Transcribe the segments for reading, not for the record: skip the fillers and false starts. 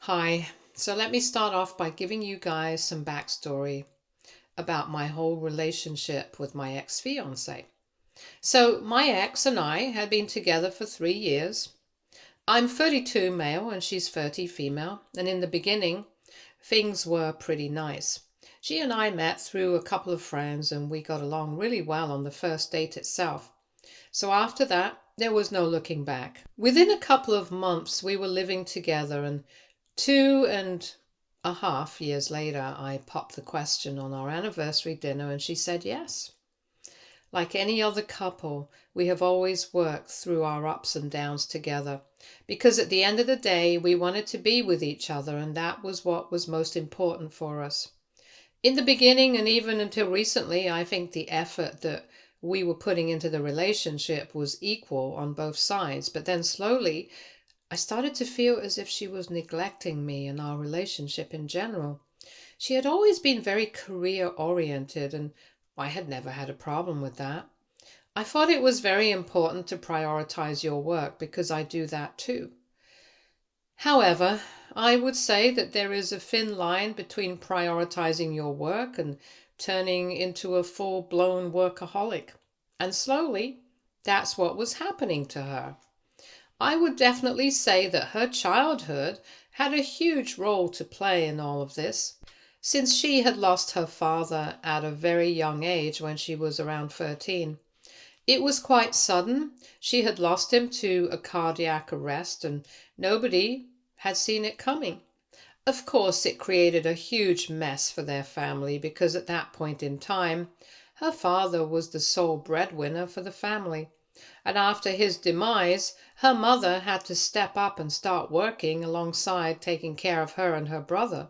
Hi, so let me start off by giving you guys some backstory about my whole relationship with my ex-fiance. So, my ex and I had been together for 3 years. I'm 32 male and she's 30 female, and in the beginning, things were pretty nice. She and I met through a couple of friends and we got along really well on the first date itself. So, after that, there was no looking back. Within a couple of months, we were living together, and 2.5 years later, I popped the question on our anniversary dinner and she said yes. Like any other couple, we have always worked through our ups and downs together because at the end of the day, we wanted to be with each other and that was what was most important for us. In the beginning and even until recently, I think the effort that we were putting into the relationship was equal on both sides, but then slowly I started to feel as if she was neglecting me and our relationship in general. She had always been very career oriented, and I had never had a problem with that. I thought it was very important to prioritize your work because I do that too. However, I would say that there is a thin line between prioritizing your work and turning into a full blown workaholic. And slowly, that's what was happening to her. I would definitely say that her childhood had a huge role to play in all of this, since she had lost her father at a very young age when she was around 13. It was quite sudden. She had lost him to a cardiac arrest and nobody had seen it coming. Of course, it created a huge mess for their family because at that point in time, her father was the sole breadwinner for the family. And after his demise, her mother had to step up and start working alongside taking care of her and her brother,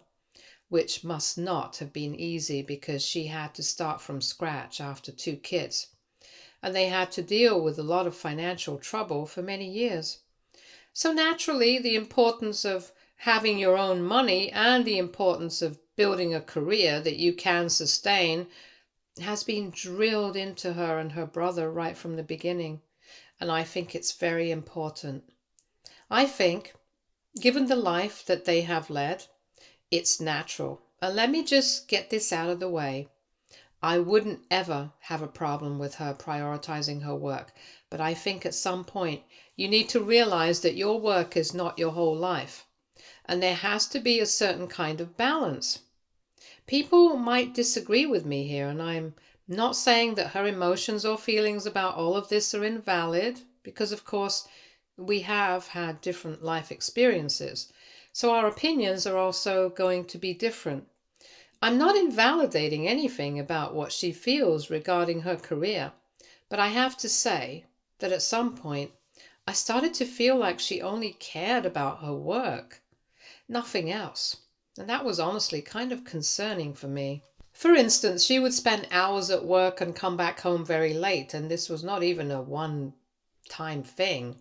which must not have been easy because she had to start from scratch after 2 kids. And they had to deal with a lot of financial trouble for many years. So naturally, the importance of having your own money and the importance of building a career that you can sustain has been drilled into her and her brother right from the beginning. And I think it's very important. I think, given the life that they have led, it's natural. And let me just get this out of the way. I wouldn't ever have a problem with her prioritizing her work, but I think at some point you need to realize that your work is not your whole life, and there has to be a certain kind of balance. People might disagree with me here, and I'm not saying that her emotions or feelings about all of this are invalid, because of course we have had different life experiences, so our opinions are also going to be different. I'm not invalidating anything about what she feels regarding her career, but I have to say that at some point I started to feel like she only cared about her work, nothing else. And that was honestly kind of concerning for me. For instance, she would spend hours at work and come back home very late, and this was not even a one-time thing.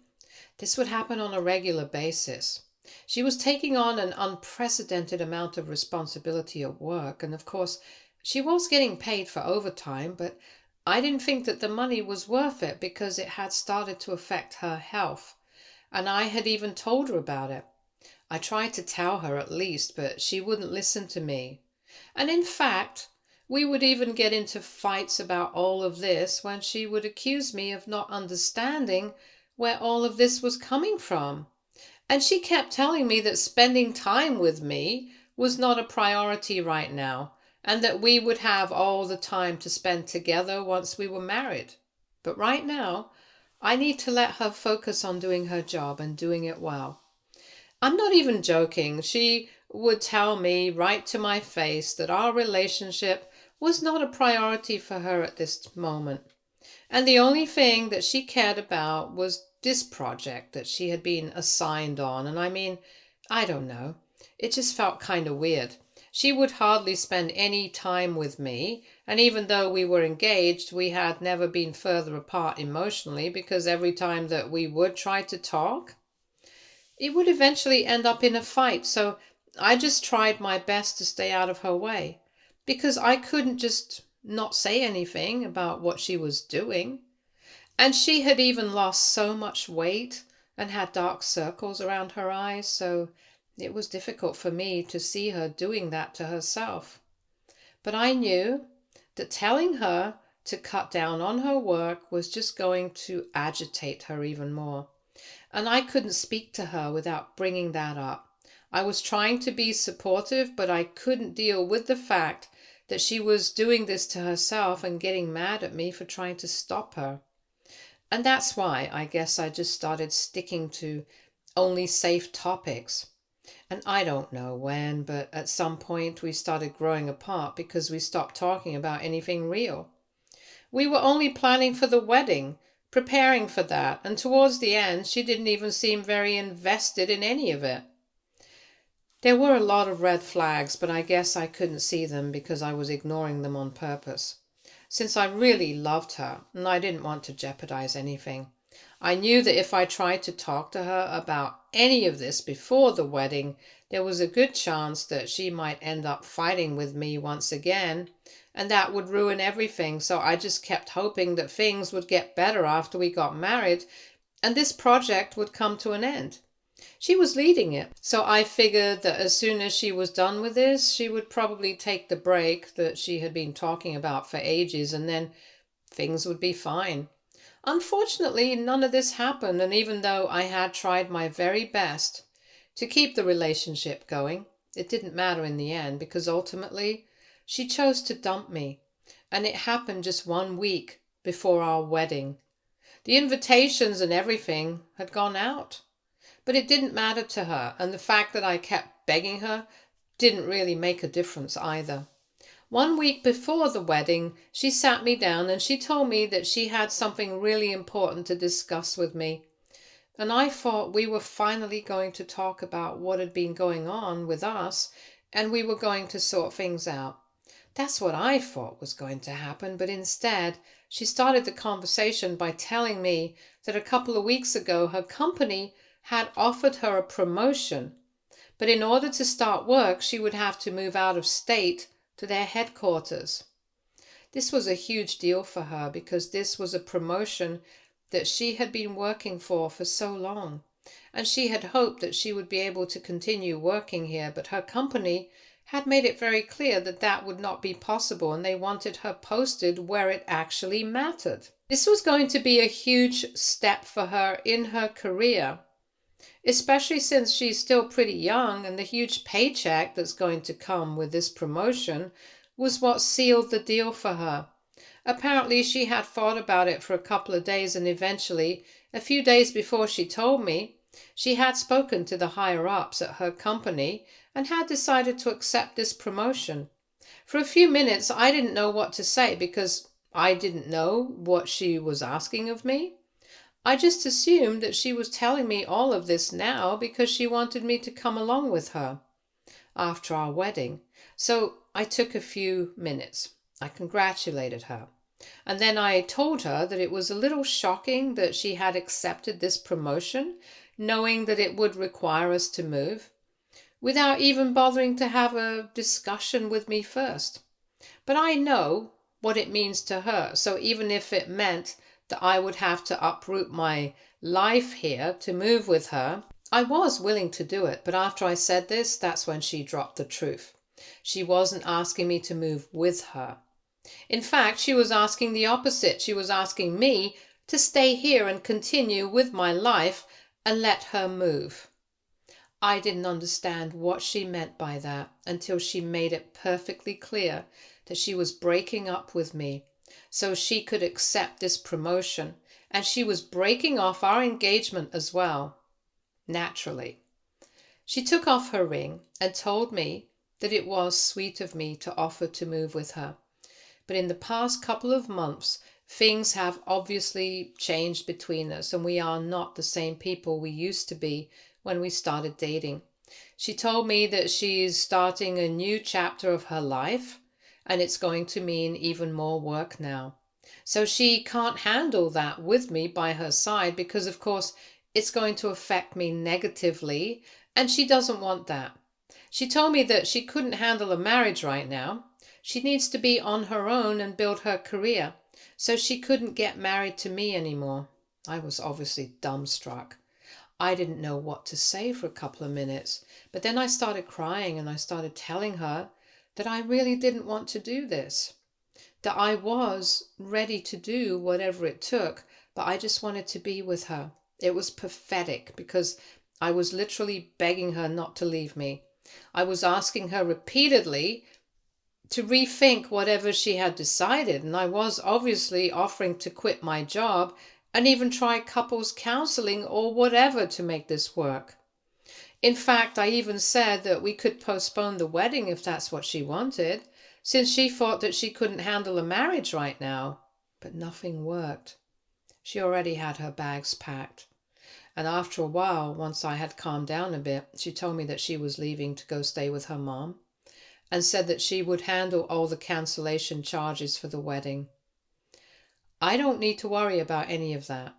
This would happen on a regular basis. She was taking on an unprecedented amount of responsibility at work, and of course, she was getting paid for overtime, but I didn't think that the money was worth it because it had started to affect her health, and I had even told her about it. I tried to tell her at least, but she wouldn't listen to me. And in fact, we would even get into fights about all of this when she would accuse me of not understanding where all of this was coming from. And she kept telling me that spending time with me was not a priority right now, and that we would have all the time to spend together once we were married. But right now, I need to let her focus on doing her job and doing it well. I'm not even joking. She would tell me right to my face that our relationship was not a priority for her at this moment. And the only thing that she cared about was this project that she had been assigned on. And I mean, I don't know. It just felt kind of weird. She would hardly spend any time with me. And even though we were engaged, we had never been further apart emotionally because every time that we would try to talk, it would eventually end up in a fight, so I just tried my best to stay out of her way because I couldn't just not say anything about what she was doing. And she had even lost so much weight and had dark circles around her eyes, so It was difficult for me to see her doing that to herself. But I knew that telling her to cut down on her work was just going to agitate her even more. And I couldn't speak to her without bringing that up. I was trying to be supportive, but I couldn't deal with the fact that she was doing this to herself and getting mad at me for trying to stop her. And that's why I guess I just started sticking to only safe topics. And I don't know when, but at some point we started growing apart because we stopped talking about anything real. We were only planning for the wedding, preparing for that, and towards the end she didn't even seem very invested in any of it. There were a lot of red flags, but I guess I couldn't see them because I was ignoring them on purpose. Since I really loved her and I didn't want to jeopardize anything, I knew that if I tried to talk to her about any of this before the wedding, there was a good chance that she might end up fighting with me once again, and that would ruin everything. So I just kept hoping that things would get better after we got married and this project would come to an end. She was leading it, so I figured that as soon as she was done with this, she would probably take the break that she had been talking about for ages, and then things would be fine. Unfortunately, none of this happened, and even though I had tried my very best to keep the relationship going, it didn't matter in the end because ultimately she chose to dump me, and it happened just 1 week before our wedding. The invitations and everything had gone out. But it didn't matter to her, and the fact that I kept begging her didn't really make a difference either. 1 week before the wedding, she sat me down and she told me that she had something really important to discuss with me. And I thought we were finally going to talk about what had been going on with us and we were going to sort things out. That's what I thought was going to happen, but instead, she started the conversation by telling me that a couple of weeks ago her company had offered her a promotion, but in order to start work, she would have to move out of state to their headquarters. This was a huge deal for her because this was a promotion that she had been working for so long, and she had hoped that she would be able to continue working here, but her company had made it very clear that that would not be possible, and they wanted her posted where it actually mattered. This was going to be a huge step for her in her career, especially since she's still pretty young, and the huge paycheck that's going to come with this promotion was what sealed the deal for her. Apparently she had thought about it for a couple of days, and eventually, a few days before she told me, she had spoken to the higher-ups at her company and had decided to accept this promotion. For a few minutes I didn't know what to say because I didn't know what she was asking of me. I just assumed that she was telling me all of this now because she wanted me to come along with her after our wedding. So I took a few minutes. I congratulated her. And then I told her that it was a little shocking that she had accepted this promotion, knowing that it would require us to move, without even bothering to have a discussion with me first. But I know what it means to her, so even if it meant that I would have to uproot my life here to move with her, I was willing to do it. But after I said this, that's when she dropped the truth. She wasn't asking me to move with her. In fact, she was asking the opposite. She was asking me to stay here and continue with my life and let her move. I didn't understand what she meant by that until she made it perfectly clear that she was breaking up with me so she could accept this promotion, and she was breaking off our engagement as well, naturally. She took off her ring and told me that it was sweet of me to offer to move with her. But in the past couple of months, things have obviously changed between us, and we are not the same people we used to be when we started dating. She told me that she's starting a new chapter of her life, and it's going to mean even more work now. So she can't handle that with me by her side because, of course, it's going to affect me negatively, and she doesn't want that. She told me that she couldn't handle a marriage right now. She needs to be on her own and build her career, so she couldn't get married to me anymore. I was obviously dumbstruck. I didn't know what to say for a couple of minutes, but then I started crying and I started telling her that I really didn't want to do this, that I was ready to do whatever it took, but I just wanted to be with her. It was pathetic because I was literally begging her not to leave me. I was asking her repeatedly to rethink whatever she had decided, and I was obviously offering to quit my job and even try couples counseling or whatever to make this work. In fact, I even said that we could postpone the wedding if that's what she wanted, since she thought that she couldn't handle a marriage right now. But nothing worked. She already had her bags packed. And after a while, once I had calmed down a bit, she told me that she was leaving to go stay with her mom and said that she would handle all the cancellation charges for the wedding. I don't need to worry about any of that.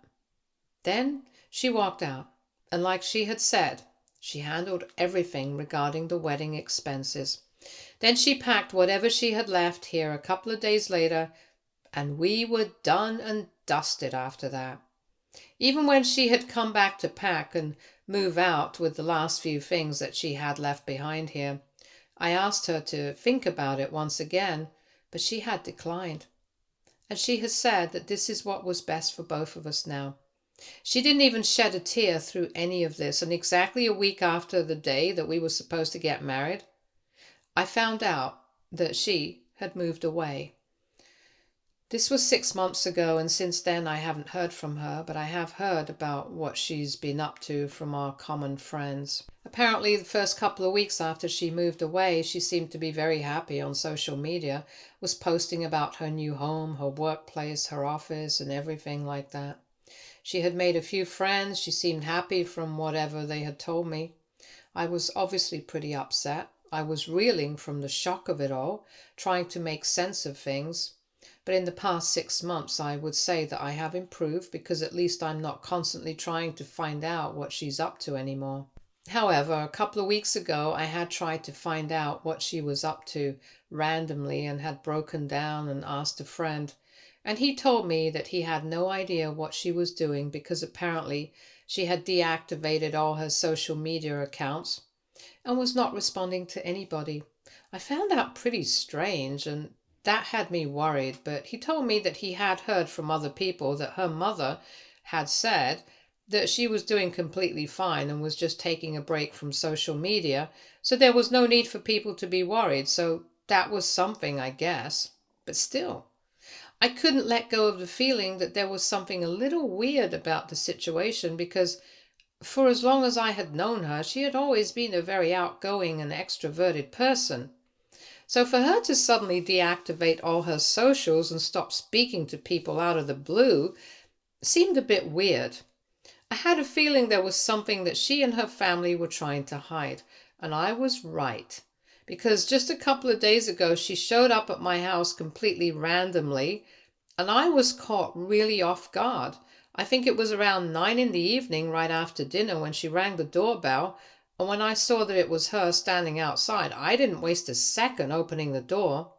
Then she walked out, and like she had said, she handled everything regarding the wedding expenses. Then she packed whatever she had left here a couple of days later, and we were done and dusted after that. Even when she had come back to pack and move out with the last few things that she had left behind here, I asked her to think about it once again, but she had declined. And she has said that this is what was best for both of us now. She didn't even shed a tear through any of this, and exactly a week after the day that we were supposed to get married, I found out that she had moved away. This was 6 months ago, and since then I haven't heard from her, but I have heard about what she's been up to from our common friends. Apparently, the first couple of weeks after she moved away, she seemed to be very happy on social media, was posting about her new home, her workplace, her office, and everything like that. She had made a few friends. She seemed happy from whatever they had told me. I was obviously pretty upset. I was reeling from the shock of it all, trying to make sense of things. But in the past 6 months, I would say that I have improved because at least I'm not constantly trying to find out what she's up to anymore. However, a couple of weeks ago, I had tried to find out what she was up to randomly and had broken down and asked a friend. And he told me that he had no idea what she was doing because apparently she had deactivated all her social media accounts and was not responding to anybody. I found that pretty strange, and that had me worried, but he told me that he had heard from other people that her mother had said that she was doing completely fine and was just taking a break from social media, so there was no need for people to be worried. So that was something, I guess. But still, I couldn't let go of the feeling that there was something a little weird about the situation because for as long as I had known her, she had always been a very outgoing and extroverted person. So for her to suddenly deactivate all her socials and stop speaking to people out of the blue seemed a bit weird. I had a feeling there was something that she and her family were trying to hide, and I was right. Because just a couple of days ago she showed up at my house completely randomly, and I was caught really off guard. I think it was around 9 in the evening, right after dinner, when she rang the doorbell, and when I saw that it was her standing outside, I didn't waste a second opening the door.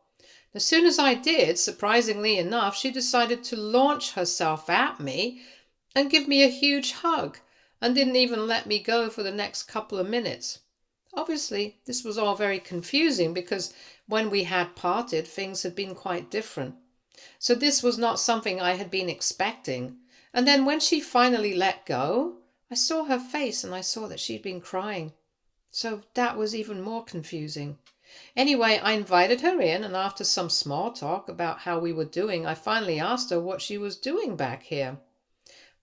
As soon as I did, surprisingly enough, she decided to launch herself at me and give me a huge hug, and didn't even let me go for the next couple of minutes. Obviously, this was all very confusing because when we had parted, things had been quite different. So this was not something I had been expecting. And then when she finally let go, I saw her face and I saw that she'd been crying. So that was even more confusing. Anyway, I invited her in, and after some small talk about how we were doing, I finally asked her what she was doing back here.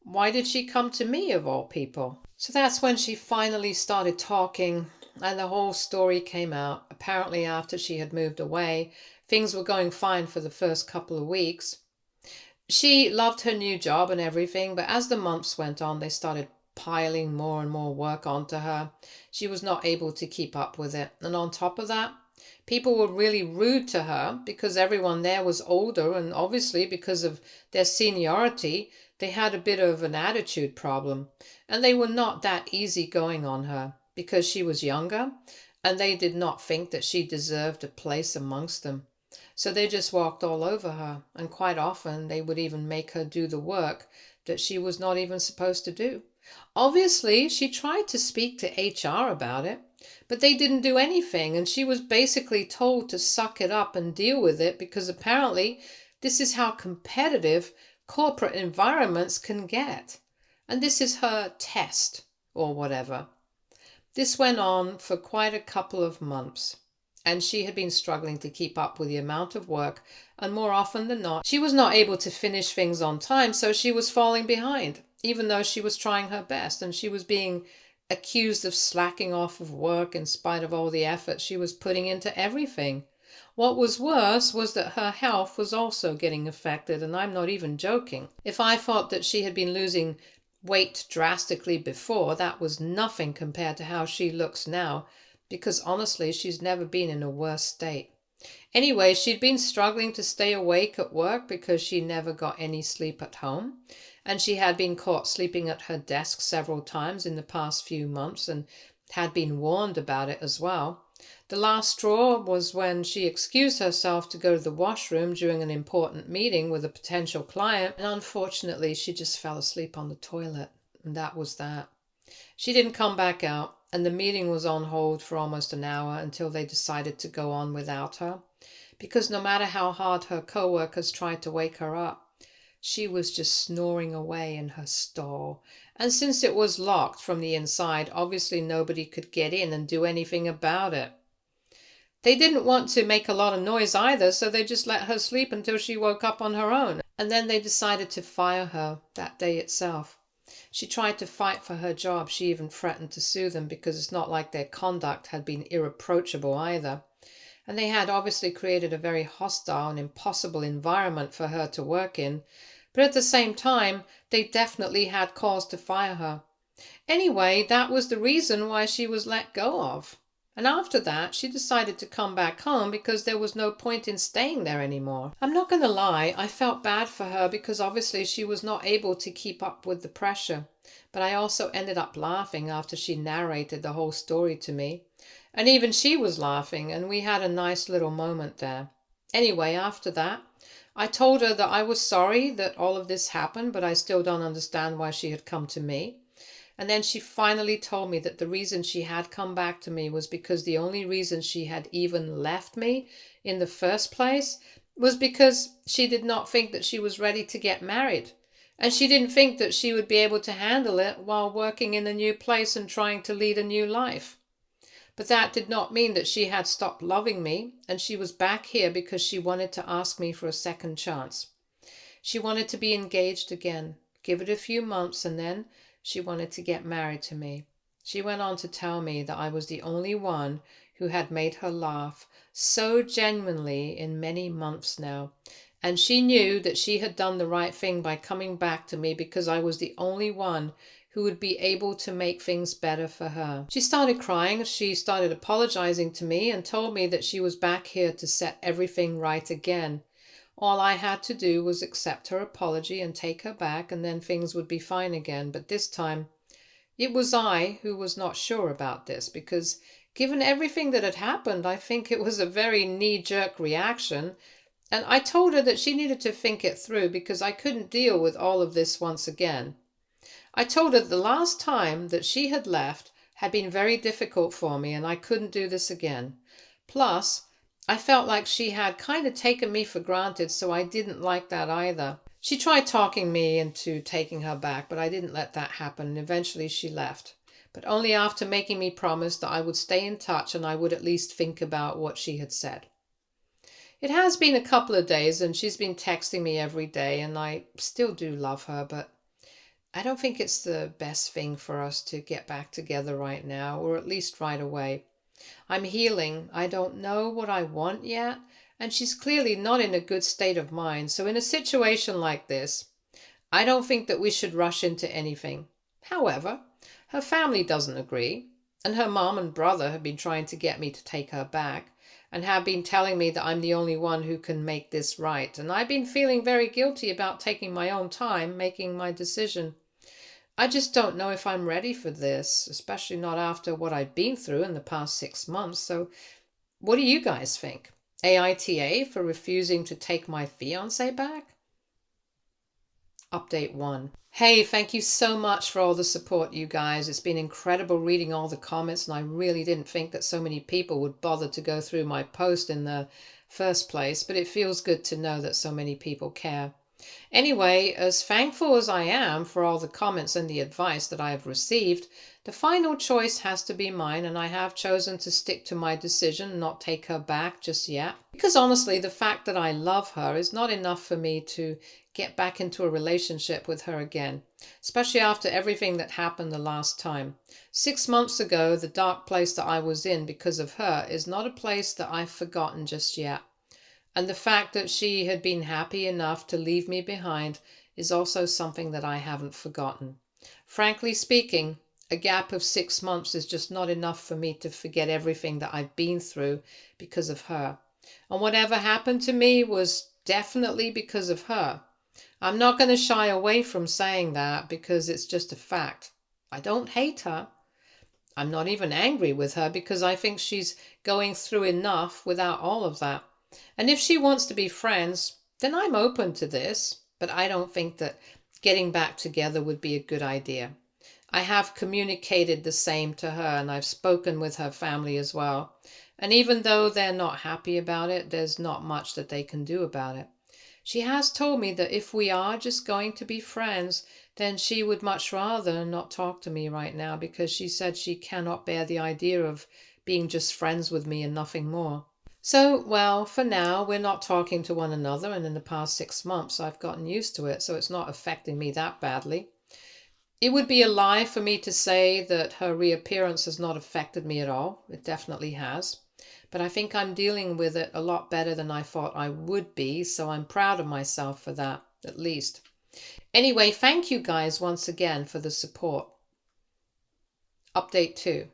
Why did she come to me, of all people? So that's when she finally started talking, and the whole story came out. Apparently, after she had moved away, things were going fine for the first couple of weeks. She loved her new job and everything, but as the months went on, they started piling more and more work onto her. She was not able to keep up with it. And on top of that, people were really rude to her because everyone there was older, and obviously because of their seniority, they had a bit of an attitude problem. And they were not that easygoing on her because she was younger, and they did not think that she deserved a place amongst them. So they just walked all over her, and quite often they would even make her do the work that she was not even supposed to do. Obviously, she tried to speak to HR about it, but they didn't do anything, and she was basically told to suck it up and deal with it because apparently this is how competitive corporate environments can get. And this is her test, or whatever. This went on for quite a couple of months, and she had been struggling to keep up with the amount of work, and more often than not, she was not able to finish things on time, so she was falling behind, even though she was trying her best, and she was being accused of slacking off of work in spite of all the effort she was putting into everything. What was worse was that her health was also getting affected, and I'm not even joking. If I thought that she had been losing weight drastically before, that was nothing compared to how she looks now, because honestly, she's never been in a worse state. Anyway, she'd been struggling to stay awake at work because she never got any sleep at home, and she had been caught sleeping at her desk several times in the past few months and had been warned about it as well. The last straw was when she excused herself to go to the washroom during an important meeting with a potential client, and unfortunately she just fell asleep on the toilet, and that was that. She didn't come back out, and the meeting was on hold for almost an hour until they decided to go on without her, because no matter how hard her co-workers tried to wake her up, she was just snoring away in her stall. And since it was locked from the inside, obviously nobody could get in and do anything about it. They didn't want to make a lot of noise either, so they just let her sleep until she woke up on her own. And then they decided to fire her that day itself. She tried to fight for her job. She even threatened to sue them because it's not like their conduct had been irreproachable either. And they had obviously created a very hostile and impossible environment for her to work in. But at the same time, they definitely had cause to fire her. Anyway, that was the reason why she was let go of. And after that, she decided to come back home because there was no point in staying there anymore. I'm not going to lie, I felt bad for her because obviously she was not able to keep up with the pressure. But I also ended up laughing after she narrated the whole story to me. And even she was laughing, and we had a nice little moment there. Anyway, after that, I told her that I was sorry that all of this happened, but I still don't understand why she had come to me. And then she finally told me that the reason she had come back to me was because the only reason she had even left me in the first place was because she did not think that she was ready to get married. And she didn't think that she would be able to handle it while working in a new place and trying to lead a new life. But that did not mean that she had stopped loving me, and she was back here because she wanted to ask me for a second chance. She wanted to be engaged again, give it a few months, and then she wanted to get married to me. She went on to tell me that I was the only one who had made her laugh so genuinely in many months now. And she knew that she had done the right thing by coming back to me because I was the only one who would be able to make things better for her. She started crying. She started apologizing to me and told me that she was back here to set everything right again. All I had to do was accept her apology and take her back, and then things would be fine again. But this time, it was I who was not sure about this, because given everything that had happened, I think it was a very knee-jerk reaction. And I told her that she needed to think it through because I couldn't deal with all of this once again. I told her the last time that she had left had been very difficult for me and I couldn't do this again. Plus, I felt like she had kind of taken me for granted, so I didn't like that either. She tried talking me into taking her back, but I didn't let that happen, and eventually she left. But only after making me promise that I would stay in touch and I would at least think about what she had said. It has been a couple of days and she's been texting me every day, and I still do love her, but I don't think it's the best thing for us to get back together right now, or at least right away. I'm healing. I don't know what I want yet, and she's clearly not in a good state of mind. So in a situation like this, I don't think that we should rush into anything. However, her family doesn't agree, and her mom and brother have been trying to get me to take her back, and have been telling me that I'm the only one who can make this right. And I've been feeling very guilty about taking my own time, making my decision. I just don't know if I'm ready for this, especially not after what I've been through in the past 6 months. So what do you guys think? AITA for refusing to take my fiancé back? Update 1. Hey, thank you so much for all the support, you guys. It's been incredible reading all the comments, and I really didn't think that so many people would bother to go through my post in the first place, but it feels good to know that so many people care. Anyway, as thankful as I am for all the comments and the advice that I have received, the final choice has to be mine, and I have chosen to stick to my decision and not take her back just yet. Because honestly, the fact that I love her is not enough for me to get back into a relationship with her again, especially after everything that happened the last time. 6 months ago, the dark place that I was in because of her is not a place that I've forgotten just yet. And the fact that she had been happy enough to leave me behind is also something that I haven't forgotten. Frankly speaking, a gap of 6 months is just not enough for me to forget everything that I've been through because of her. And whatever happened to me was definitely because of her. I'm not going to shy away from saying that because it's just a fact. I don't hate her. I'm not even angry with her because I think she's going through enough without all of that. And if she wants to be friends, then I'm open to this, but I don't think that getting back together would be a good idea. I have communicated the same to her, and I've spoken with her family as well. And even though they're not happy about it, there's not much that they can do about it. She has told me that if we are just going to be friends, then she would much rather not talk to me right now because she said she cannot bear the idea of being just friends with me and nothing more. So, well, for now, we're not talking to one another, and in the past 6 months, I've gotten used to it, so it's not affecting me that badly. It would be a lie for me to say that her reappearance has not affected me at all. It definitely has. But I think I'm dealing with it a lot better than I thought I would be, so I'm proud of myself for that, at least. Anyway, thank you guys once again for the support. Update 2.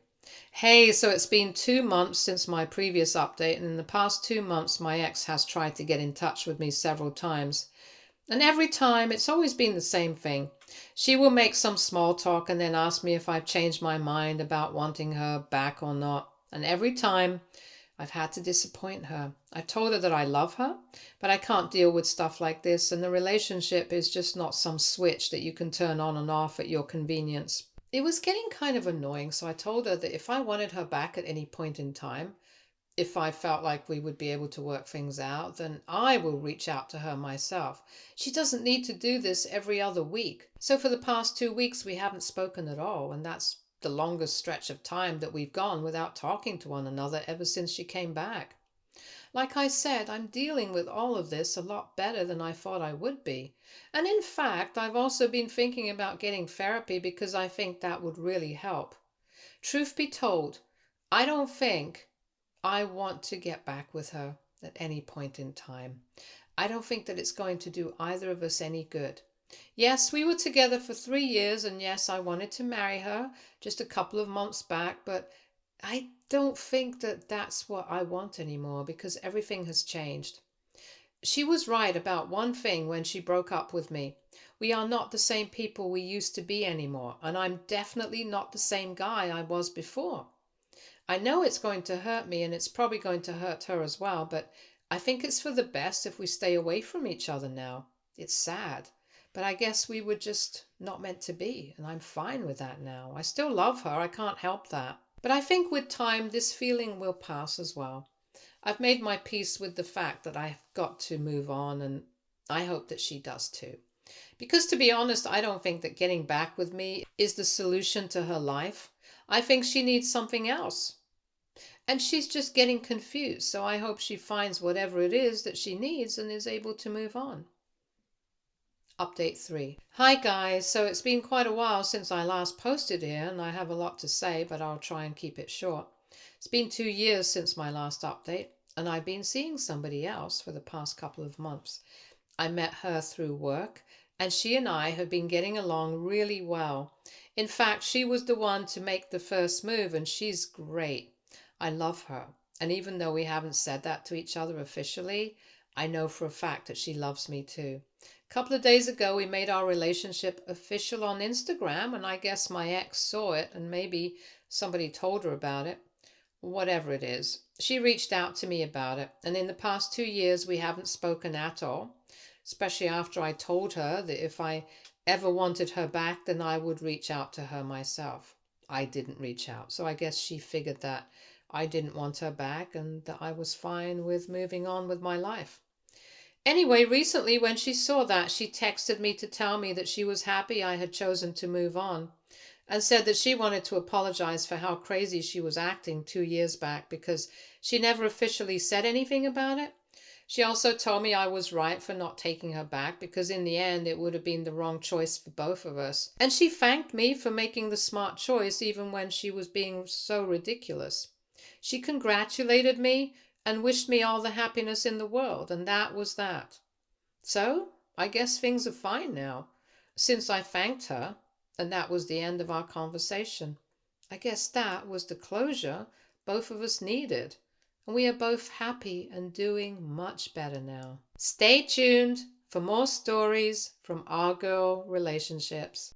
Hey, so it's been 2 months since my previous update, and in the past 2 months, my ex has tried to get in touch with me several times. And every time, it's always been the same thing. She will make some small talk and then ask me if I've changed my mind about wanting her back or not. And every time, I've had to disappoint her. I've told her that I love her, but I can't deal with stuff like this, and the relationship is just not some switch that you can turn on and off at your convenience. It was getting kind of annoying, so I told her that if I wanted her back at any point in time, if I felt like we would be able to work things out, then I will reach out to her myself. She doesn't need to do this every other week. So for the past 2 weeks, we haven't spoken at all, and that's the longest stretch of time that we've gone without talking to one another ever since she came back. Like I said, I'm dealing with all of this a lot better than I thought I would be. And in fact, I've also been thinking about getting therapy because I think that would really help. Truth be told, I don't think I want to get back with her at any point in time. I don't think that it's going to do either of us any good. Yes, we were together for 3 years, and yes, I wanted to marry her just a couple of months back, but I don't think that that's what I want anymore because everything has changed. She was right about one thing when she broke up with me. We are not the same people we used to be anymore, and I'm definitely not the same guy I was before. I know it's going to hurt me and it's probably going to hurt her as well, but I think it's for the best if we stay away from each other now. It's sad, but I guess we were just not meant to be, and I'm fine with that now. I still love her, I can't help that. But I think with time, this feeling will pass as well. I've made my peace with the fact that I've got to move on, and I hope that she does too. Because to be honest, I don't think that getting back with me is the solution to her life. I think she needs something else. And she's just getting confused, so I hope she finds whatever it is that she needs and is able to move on. Update 3. Hi guys, so it's been quite a while since I last posted here and I have a lot to say, but I'll try and keep it short. It's been 2 years since my last update and I've been seeing somebody else for the past couple of months. I met her through work and she and I have been getting along really well. In fact, she was the one to make the first move and she's great. I love her. And even though we haven't said that to each other officially, I know for a fact that she loves me too. A couple of days ago, we made our relationship official on Instagram, and I guess my ex saw it and maybe somebody told her about it. Whatever it is. She reached out to me about it, and in the past 2 years, we haven't spoken at all, especially after I told her that if I ever wanted her back, then I would reach out to her myself. I didn't reach out. So I guess she figured that I didn't want her back and that I was fine with moving on with my life. Anyway, recently when she saw that, she texted me to tell me that she was happy I had chosen to move on and said that she wanted to apologize for how crazy she was acting 2 years back because she never officially said anything about it. She also told me I was right for not taking her back because in the end it would have been the wrong choice for both of us. And she thanked me for making the smart choice even when she was being so ridiculous. She congratulated me and wished me all the happiness in the world, and that was that. So, I guess things are fine now, since I thanked her, and that was the end of our conversation. I guess that was the closure both of us needed, and we are both happy and doing much better now. Stay tuned for more stories from our girl relationships.